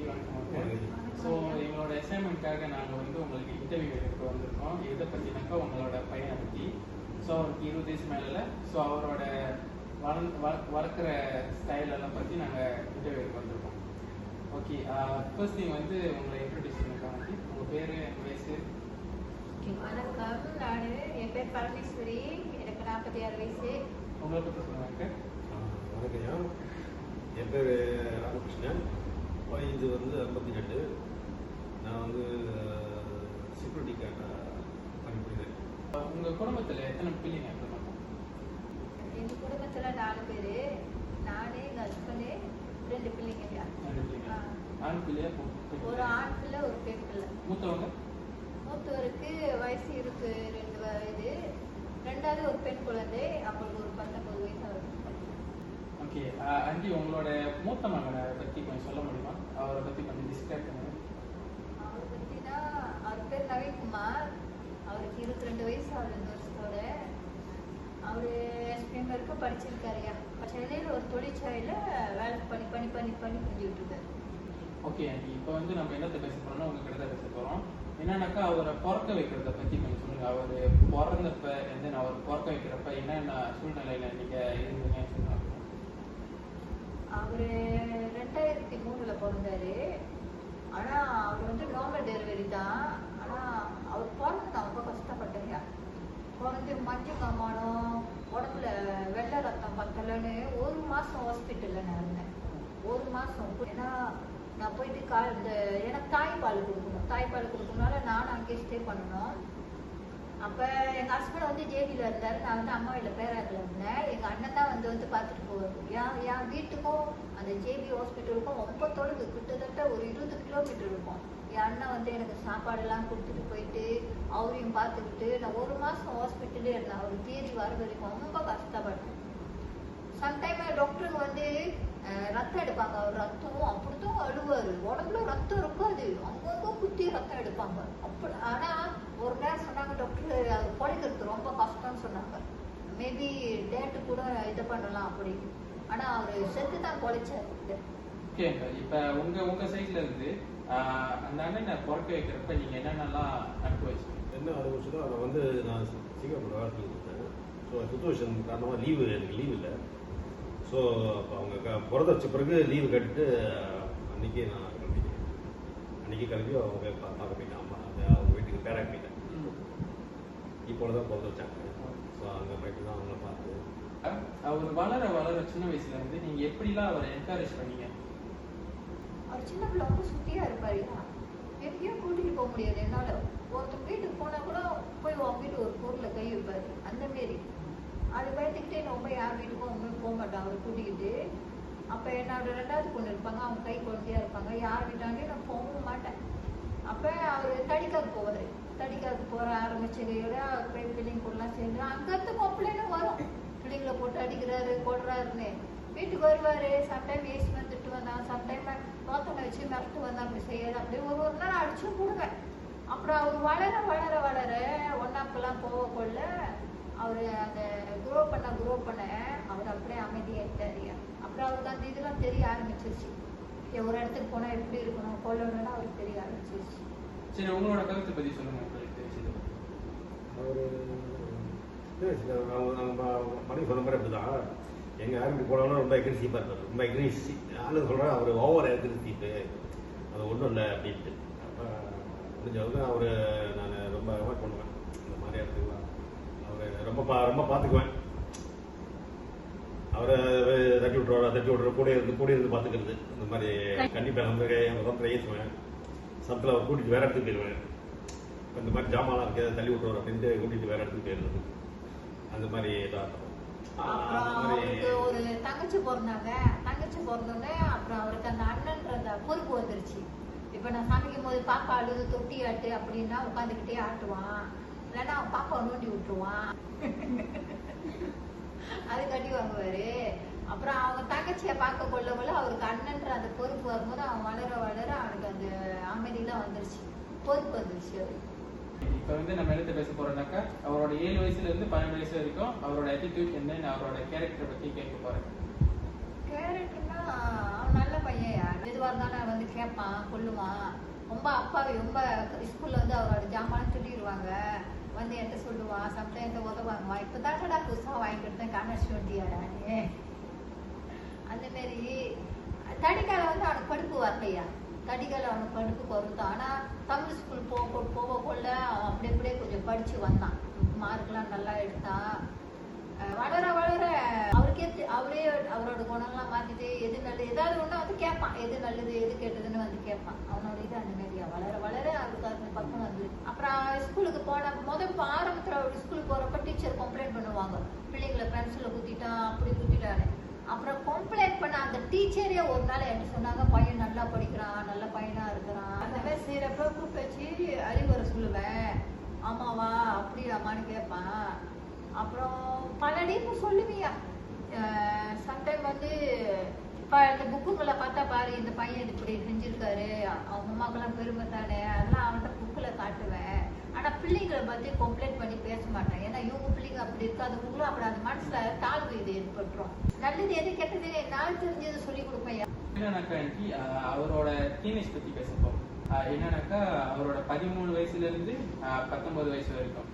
வணக்கம். ஸோ எங்களோட அசைன்மெண்ட்காக நாங்கள் வந்து உங்களுக்கு இன்டர்வியூ எடுக்க வந்திருக்கோம். எதை பற்றினாக்கா உங்களோட பையனை பற்றி. ஸோ அவருக்கு 20 வயசு மேலே. ஸோ அவரோட வளர்க்குற ஸ்டைல் எல்லாம் பற்றி நாங்கள் இன்டர்வியூ எடுக்க வந்திருக்கோம். ஓகே, ஃபர்ஸ்ட் திங் வந்து உங்களை இன்ட்ரடியூஸ் பண்ணிருக்காங்க. உங்கள் பேர், வயசு? வணக்கம், என் பேர் பரமேஸ்வரி, எனக்கு 46 வயசு. உங்களை பற்றி சொல்லுவாங்க. வணக்கம், என் பேர் ராமகிருஷ்ணன், வயது வந்து 52. நான் வந்து செக்யூரிட்டிக்காக பணிபுரிகிறேன். உங்கள் குடும்பத்தில் எத்தனை பிள்ளைங்க இருக்காங்க? எங்கள் குடும்பத்தில் 4 பேர், நான், எங்கள் ஹஸ்பண்டு, 2 பிள்ளைங்க. 2 பிள்ளைங்க. ஆண் பிள்ளையா? ஒரு ஆண் பிள்ளை, ஒரு பெண் பிள்ளை. மூத்தவங்க? மூத்தவருக்கு வயசு 22 வயது, ரெண்டாவது ஒரு பெண் குழந்தை, அவங்களுக்கு ஒரு 19 வயசு ஆகுது. ஓகே ஆண்டி, உங்களோட மூத்த மகனை பற்றி கொஞ்சம் சொல்ல முடியுமா? அவரை பற்றி கொஞ்சம் டிஸ்கிரைப் பண்ணுங்க. அவரை பற்றினா, அவர் பேர் நவீன்குமார், அவருக்கு 22 வயசு ஆகுது இந்த வருஷத்தோட. அவர் எஸ்பிஎம் வரைக்கும் படிச்சிருக்காருயா. சென்னையில் ஒரு தொழிற்சாலையில் வேலை பண்ணி செஞ்சுட்டு இருக்காரு. ஓகே ஆண்டி, இப்போ வந்து நம்ம என்னத்தை பேச போகிறோம்னா உங்ககிட்ட தான் பேச போகிறோம். என்னன்னாக்கா அவரை பிறக்க வைக்கிறத பற்றி கொஞ்சம் சொல்லுங்கள். அவர் பிறந்தப்ப அவர் பிறக்க வைக்கிறப்ப என்னென்ன சூழ்நிலையில் நீங்கள் இருந்தீங்கன்னு சொல்லுவாங்க. அவர் 2003 பிறந்தாரு. ஆனால் அவர் வந்து நார்மல் டெலிவரி தான். ஆனால் அவர் பிறந்து நான் ரொம்ப கஷ்டப்பட்டேங்க. பிறந்து மஞ்சள் காமானம், உடம்புல வெள்ளை ரத்தம் பத்தலைன்னு 1 மாதம் ஹாஸ்பிட்டலில் நான் இருந்தேன். 1 மாதம். ஏன்னா நான் போயிட்டு எனக்கு தாய்ப்பால் கொடுக்கணும்னால நானும் அங்கேயே ஸ்டே பண்ணணும். அப்போ எங்கள் ஹஸ்பண்ட் வந்து ஜேபியில் இருந்தார், நான் வந்து அம்மா வீட்டில் பேராக்கில் இருந்தேன். எங்கள் அண்ணன் தான் வந்து பார்த்துட்டு போவார். என் வீட்டுக்கும் அந்த ஜேபி ஹாஸ்பிட்டலுக்கும் ரொம்ப தொலைவு, கிட்டத்தட்ட ஒரு 20 கிலோமீட்டர் இருக்கும். என் அண்ணன் வந்து எனக்கு சாப்பாடெல்லாம் கொடுத்துட்டு போயிட்டு அவரையும் பார்த்துக்கிட்டு நான் 1 மாதம் ஹாஸ்பிட்டலே இருந்தேன். அவர் தேதி வர வரைக்கும் ரொம்ப கஷ்டப்பட்டேன். சம்டைம் டாக்டருங்க வந்து ரத்தம் எடுப்பாங்க. அவர் ரத்தம் அப்படித்தான் அழுவாரு. உடம்புல ரத்தம் இருக்காது, அங்கங்க குத்தி ரத்தம் எடுப்பாங்க. அப்படி ஆனால் ஒரு நேரம் சொன்னாங்க டாக்டர், அவர் பொழைக்கிறது ரொம்ப கஷ்டம்னு சொன்னாங்க. மேபி டேட்டு கூட இது பண்ணலாம் அப்படின்னு. ஆனால் அவர் செத்து தான் பொழைச்சார். ஓகே, இப்போ உங்கள் சைட்ல இருந்து அந்த அண்ணனை பிறக்க வைக்கிறப்ப நீங்கள் என்னென்னலாம் அனுபவிச்சீங்க? என்ன அனுபவிச்சதோ அதை வந்து நான் சிங்கப்பூர் வேலை செஞ்சுருந்தேன். ஸோ சுச்சுவேஷன் காரணமாக எனக்கு லீவு இல்லை. ஸோ அப்போ அவங்க பிறந்த வச்ச பிறகு லீவு கட்டிட்டு அன்றைக்கி நான் கிளம்பிட்டேன். அன்றைக்கி கிளம்பி அவங்க பார்க்க போயிட்டேன். அம்மா அவங்க வீட்டுக்கு பேராக போயிட்டேன். இப்போ தான் பிறந்த வச்சாங்க. ஸோ அங்கே போயிட்டு தான் அவங்கள பார்த்து அவர் வளர சின்ன வயசுல இருந்து நீங்கள் எப்படிலாம் அவரை என்கரேஜ் பண்ணீங்க? அவர் சின்ன பிள்ளை ரொம்ப சுத்தியாக இருப்பாரு. எங்கேயும் கூட்டிகிட்டு போக முடியாது என்னால். ஒருத்தர் வீட்டுக்கு போனால் கூட போய் வாங்கிட்டு ஒரு பொருளை கை வைப்பார். அந்த மாரி அது பயந்துக்கிட்டே ரொம்ப யார் வீட்டுக்கும் ஒன்றும் போக மாட்டான் அவர் கூட்டிக்கிட்டு. அப்போ என்னோட 2வது பொண்ணு இருப்பாங்க, அவங்க கை குழந்தையா இருப்பாங்க. யார் வீட்டாண்டே நான் போகவும் மாட்டேன். அப்போ அவர் தடிக்காக்கு போவார். தடிக்காக்கு போகிற ஆரம்பிச்சதையோட போய் பிள்ளைங்க கூடலாம் சேர்ந்து அங்கேருந்து கொப்பளைன்னு வரும். பிள்ளைங்களை போட்டு அடிக்கிறாரு போடுறாருன்னு வீட்டுக்கு வருவார். சம்டைம் ஏசி வந்துட்டு வந்தான், சம்டைம் நோத்தனை வச்சு மிரட்டு வந்தான். அப்படி செய்யாது. அப்படியே ஒரு நாள் அடிச்சும் போடுவேன். அப்புறம் அவர் வளர ஒன்னாப்பெல்லாம் போகக்குள்ள அவர் அந்த குரோ பண்ண அவர் அப்படியே அமைதியாகிட்டாரு. அப்புறம் அவருக்கு அந்த இதெல்லாம் தெரிய ஆரம்பிச்சிருச்சு. ஒரு இடத்துக்கு போனால் எப்படி இருக்கணும், கொள்ளணும்னு அவருக்கு தெரிய ஆரம்பிச்சிருச்சு. சரி, உங்களோட கருத்தை பற்றி சொல்லுங்க. அவர் நாங்கள் மனைவி சொன்ன மாதிரி அப்படி தான். எங்கள் ஆரம்பி போனாலும் ரொம்ப எக்ரெசிவாக இருப்பார். ரொம்ப எக்ரெசிவ். நானும் சொல்கிறேன், அவர் ஓவர் எக்ரெசிவ்ட்டு அது ஒன்றும் இல்லை அப்படின்ட்டு. அப்போ முடிஞ்சவங்க அவர் நான் ரொம்ப அவாய்ட் பண்ணுவேன். இந்த மாதிரி இடத்துக்குலாம் அவர் ரொம்ப பார்த்துக்குவேன். அவரை தட்டி விட்ருவார் கூட இருந்து பார்த்துக்கிறது. இந்த மாதிரி கண்டிப்பாக நம்ம ஏற்றுவேன். சமத்தில் அவர் கூட்டிகிட்டு வேறு இடத்துக்கு போயிடுவேன். இந்த மாதிரி ஜாமான்லாம் இருக்குது தள்ளி விட்ருவார் அப்படின்ட்டு கூட்டிகிட்டு வேறு இடத்துக்கு போயிடுறது. அந்த மாதிரி இதாக ஒரு தங்கச்சி பிறந்தோடனே அப்புறம் அவருக்கு அந்த அண்ணன்ற பொறுப்பு வந்துருச்சு. இப்போ நான் சமைக்கும் போது பாப்பா அழுது தொட்டி ஆட்டு அப்படின்னா உட்காந்துக்கிட்டே ஆட்டுவான். இல்லைன்னா அவன் பாப்பா நோண்டி விட்டுருவான். அது கட்டி வாங்குவாரு. அப்புறம் அவங்க தங்கச்சியை பார்க்க கொள்ள அவருக்கு அண்ணன்ற அந்த பொறுப்பு வரும்போது அவன் வளர அவனுக்கு அந்த அமைதியெல்லாம் வந்துருச்சு, பொறுப்பு வந்துருச்சு அவருக்கு. இப்போ வந்து நம்ம எடுத்து பேச போறோம்னாக்கா அவரோட 7 வயசுல இருந்து 12 வயசு வரைக்கும் அவரோட ஆட்டிடியூட் என்னன்னு அவரோட கேரக்டரை பற்றி கேட்க போறேன். கேரக்டர்னா அவன் நல்ல பையன். யார் எது எதுவாக இருந்தாலும் வந்து கேட்பான், கொள்ளுவான். ரொம்ப அப்பாவி, ரொம்ப ஸ்கூலில் வந்து அவரோட ஜாமான் திட்டிடுவாங்க, வந்து என்கிட்ட சொல்லுவான், சம்டைம் என்கிட்ட உதவாங்குவான். இப்போ தானடா புதுசாக வாங்கி கொடுத்தேன் காமர்ஸ் வண்டியாடான்னு. அந்தமாரி தடிக்கால வந்து அவனுக்கு படிப்பு வரலையா, தடிக்கால அவனுக்கு படிப்பு பொறுத்தான். ஆனால் தமிழ் ஸ்கூல் போக கொள்ள அவன் அப்படி அப்படியே கொஞ்சம் படித்து வந்தான், மார்க்லாம் நல்லா எடுத்தான். வளர வளர அவருக்கே அவரே அவரோட குணம்லாம் மாற்றிட்டு எது நல்லது ஏதாவது ஒன்று வந்து கேட்பான், எது நல்லது எது கெட்டதுன்னு வந்து கேட்பான். அவனோட இது அந்த மாதிரியா வளர வளர அவருக்கு அந்த பக்கம் வந்து அப்புறம் ஸ்கூலுக்கு போன ஆரம்பத்தில் அவர் ஸ்கூலுக்கு போகிறப்ப டீச்சர் கம்ப்ளைண்ட் பண்ணுவாங்க, பிள்ளைங்களை பென்சிலில் குத்திட்டான் அப்படி குத்திட்டான்னு. அப்புறம் கம்ப்ளைண்ட் பண்ண அந்த டீச்சரே ஒரு நாள் என்கிட்ட சொன்னாங்க, பையன் நல்லா படிக்கிறான், நல்ல பையனாக இருக்கிறான். அந்த மாதிரி செய்கிறப்ப கூப்பிட்டு வச்சு அறிவுரை சொல்லுவேன். ஆமாவா அப்படியாமான்னு கேட்பான். அப்புறம் பல டீப்பு சொல்லுவியா. சம்டைம் வந்து இப்போ இந்த புக்குங்களை பார்த்தா பாரு, இந்த பையன் இப்படி செஞ்சுருக்காரு, அவங்க அம்மாக்கெல்லாம் பெருமை தானே, அதெல்லாம் அவன்கிட்ட புக்கில் காட்டுவேன். ஆனால் பிள்ளைங்களை பற்றி கம்ப்ளைண்ட் பண்ணி பேச மாட்டேன். ஏன்னா இவங்க பிள்ளைங்க அப்படி இருக்கு, அதுக்குள்ள அப்படி அந்த மனசில் தாழ்வு இது ஏற்பட்டுரும். நல்லது எது கெட்டது நான் தெரிஞ்சது சொல்லி கொடுப்பேன். என்னன்னாக்கா இன்னைக்கு அவரோட டீனேஜ் பற்றி பேசப்போம். என்னன்னாக்கா அவரோட 13 வயசுலேருந்து 19 வயசு வரைக்கும்.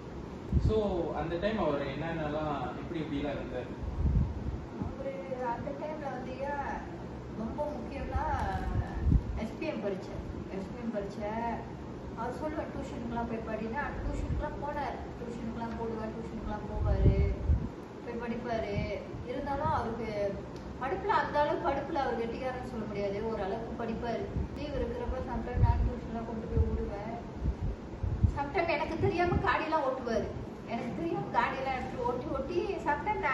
ஸோ அந்த டைம் அவர் என்னென்னலாம் எப்படிலாம் இருந்தார்? அவர் அந்த டைமில் வந்து ரொம்ப முக்கியம்னா எஸ்பிஎம் படித்தேன். அவர் சொல்லுவேன் டியூஷனுக்குலாம் போய் படினா, டியூஷனுக்குலாம் போனார், டியூஷனுக்குலாம் போவார், போய் படிப்பார். இருந்தாலும் அவருக்கு படிப்பில் அந்த அளவுக்கு படிப்பில் அவர் வெட்டிக்காரன்னு சொல்ல முடியாது, ஓரளவுக்கு படிப்பார். லீவ் இருக்கிறப்ப சம்டைம் நான் டியூஷன்லாம் கொண்டு போய் விடுவேன். சம்டைம் எனக்கு தெரியாமல் காடியெல்லாம் ஓட்டுவார், எடுத்து ஓட்டி சம்டைம்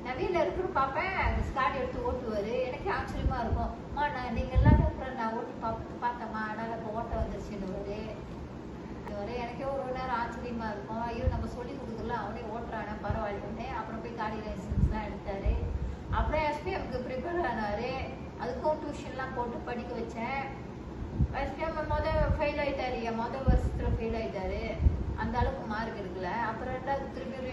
நான் வீட்டில் இருக்கிற பார்ப்பேன், காடி எடுத்து ஓட்டுவார். எனக்கு ஆச்சரியமா இருக்கும், அம்மா நீங்கள் எல்லாரும் அப்புறம் நான் ஓட்டி பார்த்தேம்மா, அதனால் இப்போ ஓட்ட வந்துருச்சுன்னு எனக்கே ஒரு நேரம் ஆச்சரியமா இருக்கும். ஐயோ நம்ம சொல்லி கொடுக்குறலாம், அவனே ஓட்டுறானே பரவாயில்லைன்னு. அப்புறம் போய் காடி லைசன்ஸ்லாம் எடுத்தார். அப்புறம் எஸ்பிஎம்க்கு ப்ரிப்பேர் ஆனார், அதுக்கும் டியூஷன்லாம் போட்டு படிக்க வச்சேன். எஸ்பிஎம் ஃபெயில் ஆகிட்டார், மொதல் வருஷத்தில் ஃபெயில் ஆகிட்டாரு, அந்த அளவுக்கு மார்க் எடுக்கல. அப்புறம் ரெண்டாவது திரும்பி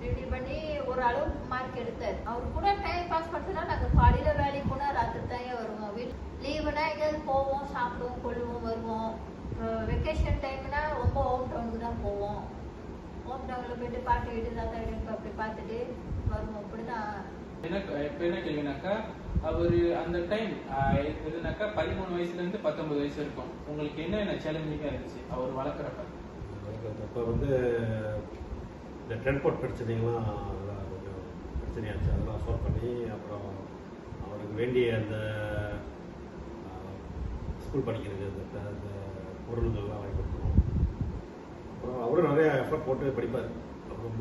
ரினியூ பண்ணி ஒரு அளவுக்கு மார்க் எடுத்தார். அவர் கூட டைம் பாஸ் பண்ணுறதுனா நாங்கள் காலையில் வேலைக்கு போனால் ராத்திரி தான் வருவோம். லீவுனா எங்கேயாவது போவோம், சாப்பிடுவோம், கொள்ளுவோம், வருவோம். வெக்கேஷன் டைம்னா ரொம்ப ஹோம் டவுனுக்கு தான் போவோம். ஹோம் டவுனில் போயிட்டு பாட்டு வீட்டு தாத்தா வீட்டு அப்படி பார்த்துட்டு வருவோம். அப்படிதான். இப்போ என்ன கேள்வினாக்கா, அவர் அந்த டைம் எதுனாக்கா 13 வயசுலேருந்து 19 வயசு இருக்கும். உங்களுக்கு என்ன சேலஞ்சிங்காக இருந்துச்சு அவர் வளர்க்குறப்ப? இப்போ வந்து இந்த ட்ரான்ஸ்போர்ட் பிரச்சனைகள்லாம் அதெல்லாம் கொஞ்சம் பிரச்சனையாச்சு, அதெல்லாம் சால்வ் பண்ணி அப்புறம் அவருக்கு வேண்டிய அந்த ஸ்கூல் படிக்கிறது அந்த பொருள்கள்லாம் வாங்கி கொடுக்கணும். அப்புறம் அவரும் நிறைய எஃபர்ட் போட்டு படிப்பார். அப்புறம்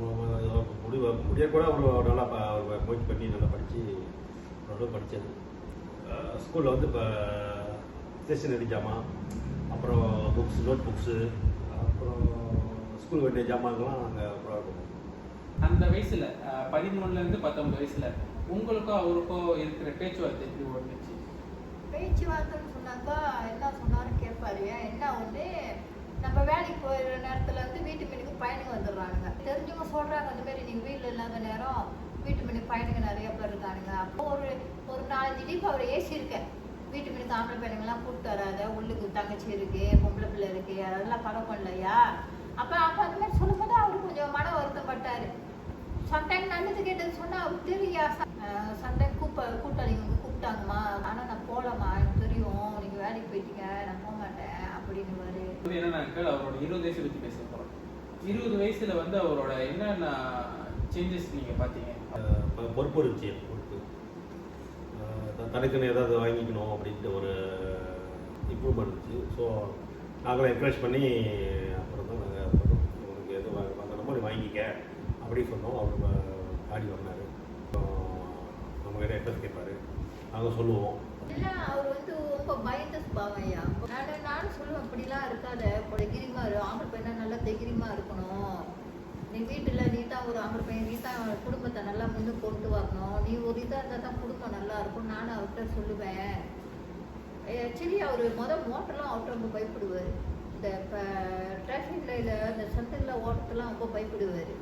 முடிய கூட அவர் நல்லா அவர் முயற்சி பண்ணி நல்லா படித்து ஓரளவு படித்தது. ஸ்கூலில் வந்து இப்போ ஸ்டேஷனரி ஜாமான், அப்புறம் நோட் புக்ஸு, அப்புறம் ஸ்கூல் வேண்டிய ஜாமான்லாம் நாங்கள் அப்புறம் இருக்கும். அந்த வயசில் 13லேருந்து 19 வயசில் உங்களுக்கும் அவருக்கும் இருக்கிற பேச்சுவார்த்தை எப்படி ஓடுச்சு? பேச்சுவார்த்தைன்னு சொன்னாக்கா என்ன சொன்னாலும் கேட்பாரு. என்ன ஒன்று, நம்ம வேலைக்கு போயிடுற நேரத்தில் வந்து வீட்டு மீனுக்கு பையனுங்க வந்துடுறானுங்க. தெரிஞ்சவங்க சொல்கிறாங்க, அந்த மாதிரி நீங்கள் வீட்டில் இல்லாத நேரம் வீட்டு மீனுக்கு பையனுங்க நிறைய பேர் இருக்கானுங்க. அப்போ ஒரு 4-5 டீப் அவர் ஏசி இருக்கேன். வீட்டு மீனுக்கு ஆம்பளை பையனுங்கெல்லாம் கூப்பிட்டு வராத, உள்ளுக்கு தங்கச்சி இருக்குது, பொம்பளை பிள்ளை இருக்குது, அதெல்லாம் பழக்கம் இல்லையா? அப்போ அந்த மாதிரி சொல்லும் போது அவர் கொஞ்சம் மன வருத்தப்பட்டார். சம்டைம் நல்லது கேட்டது சொன்னால் அவருக்கு தெரியா. சம்டைம் கூட்டாளிங்க கூப்பிட்டாங்கம்மா, ஆனால் நான் போகலாமா, எனக்கு தெரியும் நீங்கள் வேலைக்கு போயிட்டீங்க, நான் போக மாட்டேன் அப்படின்னு. என்னன்னாக்கா அவரோட 20 வயசு பற்றி பேச போகிறோம். 20 வயசுல வந்து அவரோட என்னென்ன சேஞ்சஸ் நீங்கள் பார்த்தீங்க? பொறுப்பு இருந்துச்சு, பொறுப்பு தனக்குன்னு ஏதாவது வாங்கிக்கணும் அப்படின்ட்டு ஒரு இம்ப்ரூவ்மெண்ட் இருந்துச்சு. ஸோ நாங்களும் என்கரேஜ் பண்ணி அப்புறம் தான் நாங்கள் உங்களுக்கு எது வாங்கணுமோ நீ வாங்கிக்க அப்படின்னு சொன்னோம். அவர் ஆடி வந்தார், நம்ம கிட்ட எட்ரஸ் கேட்பார், நாங்கள் சொல்லுவோம். அவர் வந்து ரொம்ப பயந்த சுபாவையா. நானும் சொல்லுவேன், அப்படிலாம் இருக்காத, தைரியமா இரு, ஆம்பளை பையனா நல்லா தைரியமா இருக்கணும். நீ வீட்டில் நீ தான் ஒரு ஆம்பளை பையன், நீ தான் குடும்பத்தை நல்லா முன்னுக்கு கொண்டு வரணும், நீ ஒரு இதாக இருந்தால் தான் குடும்பம் நல்லா இருக்கும். நானும் அவர்கிட்ட சொல்லுவேன். ஆக்சுவலி அவர் மோட்டர்லாம் அவர்கிட்ட ரொம்ப பயப்படுவார். இந்த இப்போ டிராஃபிக் லைனில் இந்த சந்தில் ஓட்டத்தெல்லாம் ரொம்ப பயப்படுவார்.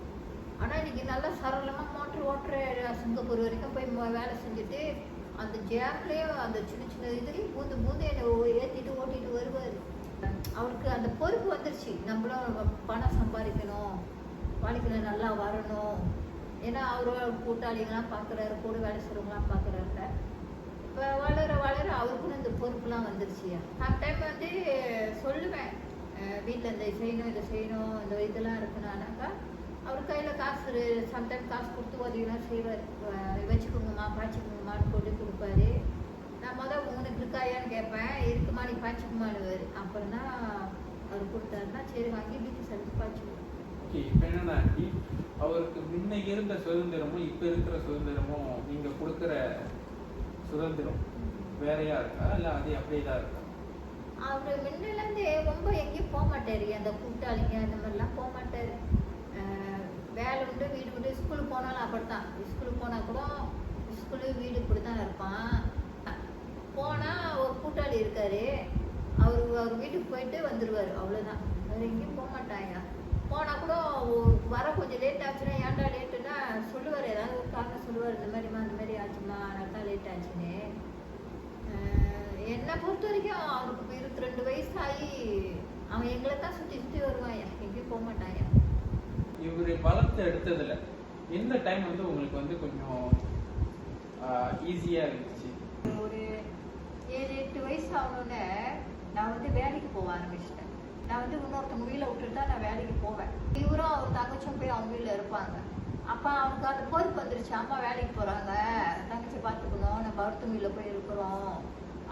ஆனால் இன்றைக்கி நல்லா சரளமாக மோட்டர் ஓட்டுற சிங்கப்பூர் வரைக்கும் போய் வேலை செஞ்சுட்டு அந்த ஜாம்லேயும் அந்த சின்ன சின்ன இதுலேயும் பூந்து பூந்து என்னை ஏற்றிட்டு ஓட்டிட்டு வருவார். அவருக்கு அந்த பொறுப்பு வந்துருச்சு, நம்மளும் பணம் சம்பாதிக்கணும், வாழ்க்கையில் நல்லா வரணும். ஏன்னா அவரோட கூட்டாளிகள்லாம் பார்க்குறாரு, கூட வேலை செய்கிறவங்களாம் பார்க்குறாருல. இப்போ வளர வளர அவருக்குன்னு இந்த பொறுப்புலாம் வந்துருச்சியா. சம்டைம் வந்து சொல்லுவேன், வீட்டில் இந்த செய்யணும் இதை செய்யணும் இந்த இதெல்லாம் இருக்குனாக்கா அவர் கையில் காசு சம்டைம் காசு கொடுத்து உதவிலாம் செய்வார். வச்சுக்கோங்கம்மா பாய்ச்சிக்கோங்கம்மான்னு போட்டு கொடுப்பாரு. நான் உனக்கு இருக்காயான்னு கேட்பேன், இருக்குமா நீ பாய்ச்சிக்குமானுவார். அப்புறம் தான் அவர் கொடுத்தாருன்னா சரி வாங்கி வீட்டு செலுத்து பாய்ச்சிக்குவோம். ஓகே, இப்போ என்னன்னா ஆண்டி, அவருக்கு முன்ன இருந்த சுதந்திரமும் இப்போ இருக்கிற சுதந்திரமும் நீங்கள் கொடுக்குற சுதந்திரம் வேறையா இருக்கா இல்லை அது அப்படியே தான் இருக்கா? அவர் முன்னிலேருந்து ரொம்ப எங்கேயும் போக மாட்டார், அந்த கூட்டாளிங்க அந்த மாதிரிலாம் போக மாட்டார். வேலை உண்டு வீடு உண்டு. ஸ்கூலுக்கு போனாலும் அப்படித்தான், ஸ்கூலுக்கு போனால் கூட ஸ்கூலு வீடு இப்படி தான் இருப்பான். போனால் ஒரு கூட்டாளி இருக்காரு, அவர் வீட்டுக்கு போயிட்டு வந்துடுவார், அவ்வளோதான். வேறு எங்கேயும் போக மாட்டாங்க. போனால் கூட வர கொஞ்சம் லேட் ஆச்சுன்னா ஏன்டா லேட்டுன்னா சொல்லுவார், ஏதாவது ஒரு காரணம் சொல்லுவார், இந்த மாதிரிம்மா இந்த மாதிரி ஆச்சுமா அதனால தான் லேட் ஆச்சுன்னு. என்னை பொறுத்த வரைக்கும் அவனுக்கு இப்போ 22 வயசு ஆகி அவன் எங்களை தான் சுற்றி சுற்றி வருவான், எங்கேயும் போக மாட்டான். இவர் வளர்த்து எடுத்ததுல எந்த டைம் வந்து உங்களுக்கு வந்து கொஞ்சம் ஈஸியாக இருந்துச்சு? ஒரு 7-8 வயசு ஆகணுன்னே நான் வந்து வேலைக்கு போக ஆரம்பிச்சிட்டேன். நான் வந்து இன்னொருத்தவங்க வீட்டில் விட்டுட்டு தான் நான் வேலைக்கு போவேன். இவரும் அவர் தங்கச்சும் போய் அவங்க வீட்டில் இருப்பாங்க. அப்போ அவனுக்கு அந்த பொறுப்பு வந்துருச்சு, அம்மா வேலைக்கு போகிறாங்க, தங்கச்சி பார்த்துக்கணும், நம்ம ஒருத்தவங்க வீட்டில் போய் இருக்கிறோம்.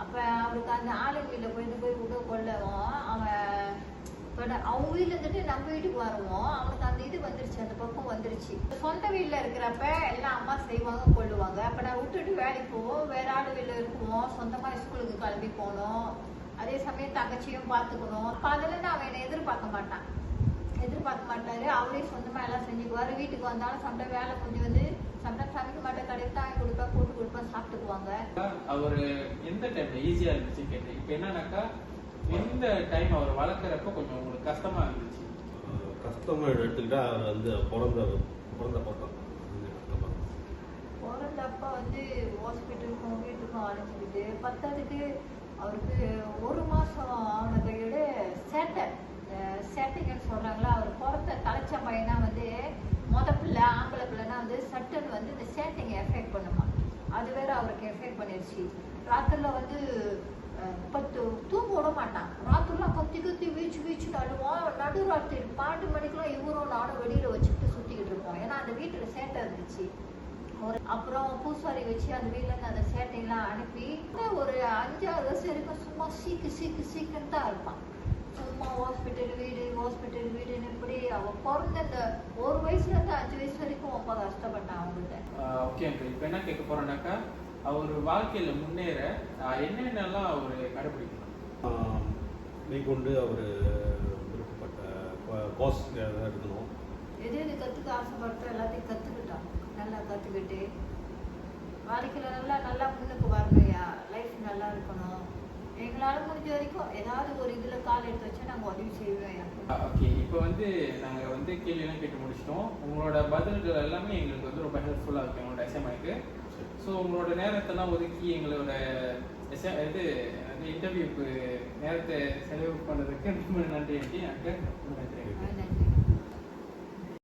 அப்போ அவருக்கு அந்த ஆளுங்க வீட்டில் போய் விட கொள்ளவும் அவன் இப்போ அவங்க வீட்டில் இருந்துட்டு நம்ம வீட்டுக்கு வருவோம். அவனுக்கு அந்த இது வந்துருச்சு, அந்த பக்கம் வந்துருச்சு. சொந்த வீட்டில் இருக்கிறப்ப எல்லாம் அம்மா செய்வாங்க கொள்ளுவாங்க. அப்போ நான் விட்டுட்டு வேலைக்கு போவோம், வேற ஆள் வீட்டில் இருக்குவோம், சொந்தமாக ஸ்கூலுக்கு கிளம்பி போகணும், அதே சமயம் தங்கச்சியும் பார்த்துக்கணும். அப்போ அதில் அவன் என்னை எதிர்பார்க்க மாட்டாரு. அவரே சொந்தமாக எல்லாம் செஞ்சுக்குவார். வீட்டுக்கு வந்தாலும் சம்டைம் வேலை கொஞ்சம் வந்து சம்டைம் சமைக்க மாட்டேன், கடையில் தாங்கி கொடுப்பேன், கூட்டு கொடுப்பேன், சாப்பிட்டுக்குவாங்க. அவர் எந்த டைம்ல ஈஸியாக இருந்துச்சு கேட்டேன். இப்போ என்னன்னாக்கா எந்த டைம் அவர் வளர்க்குறப்ப கொஞ்சம் உங்களுக்கு கஷ்டமா இருந்துச்சு? கஷ்டமா எடுத்துக்கிட்டா அவர் வந்து பிறந்த பக்கம் பிறந்தப்ப வந்து ஹாஸ்பிட்டலுக்கும் வீட்டுக்கும் அழைச்சிக்கிட்டு பத்தாவதுக்கு அவருக்கு 1 மாதம் ஆன கையோட சேட்டைங்கன்னு சொல்கிறாங்களா. அவர் பிறந்த தலைச்ச பையனா வந்து பிள்ளை ஆம்பளை பிள்ளைனா வந்து சட்டுன்னு வந்து இந்த சேட்டைங்க எஃபெக்ட் பண்ணுமா. அது வேற அவருக்கு எஃபெக்ட் பண்ணிடுச்சு. ராத்திரில வந்து தூங்க விட மாட்டான். ராத்திரிலாம் கத்தி வீச்சு நடுவோம். நடுராத்திரி 12 மணிக்கெல்லாம் இவரும் நானும் வெளியில் வச்சுக்கிட்டு சுற்றிக்கிட்டு இருப்போம். ஏன்னா அந்த வீட்டில் சேட்டை இருந்துச்சு. அப்புறம் பூசாரி வச்சு அந்த வீட்டிலேருந்து அந்த சேட்டையெல்லாம் அனுப்பி ஒரு 5-6 வருஷம் வரைக்கும் சும்மா சீக்குன்னு தான் இருப்பான். சும்மா ஹாஸ்பிட்டல் வீடுன்னு இப்படி அவன் பிறந்த இந்த 1 வயசுலேருந்து 5 வயசு வரைக்கும் ரொம்ப கஷ்டப்பட்டான் அவங்கள்ட்ட. ஓகே, இப்போ என்ன கேட்க போறேன்னாக்கா அவர் வாழ்க்கையில முன்னேற என்னென்னலாம் அவர் கடைபிடிக்கணும்? மேற்கொண்டு அவர் விருப்பப்பட்ட கோர்ஸ் எடுக்கணும். எது கற்றுக்க ஆசைப்படுற எல்லாத்தையும் கற்றுக்கிட்டான். நல்லா கற்றுக்கிட்டு வாழ்க்கையில் நல்லா முன்னுக்கு வரணும்யா. லைஃப் நல்லா இருக்கணும். எங்களால் முடிஞ்ச வரைக்கும் ஏதாவது ஒரு இதில் கால் எடுத்து வச்சா நாங்கள் உதவி செய்வோம். ஓகே, இப்போ வந்து நாங்கள் வந்து கேள்வியெல்லாம் கேட்டு முடிச்சிட்டோம். உங்களோட பதில்கள் எல்லாமே எங்களுக்கு வந்து ரொம்ப ஹெல்ப்ஃபுல்லாக இருக்கும் எங்களோட எஸ்எம்ஐக்கு. ஸோ உங்களோட நேரத்தெல்லாம் ஒதுக்கி எங்களோட இன்டர்வியூக்கு நேரத்தை செலவு பண்ணுறதுக்கு ரொம்ப நன்றி. நன்றி.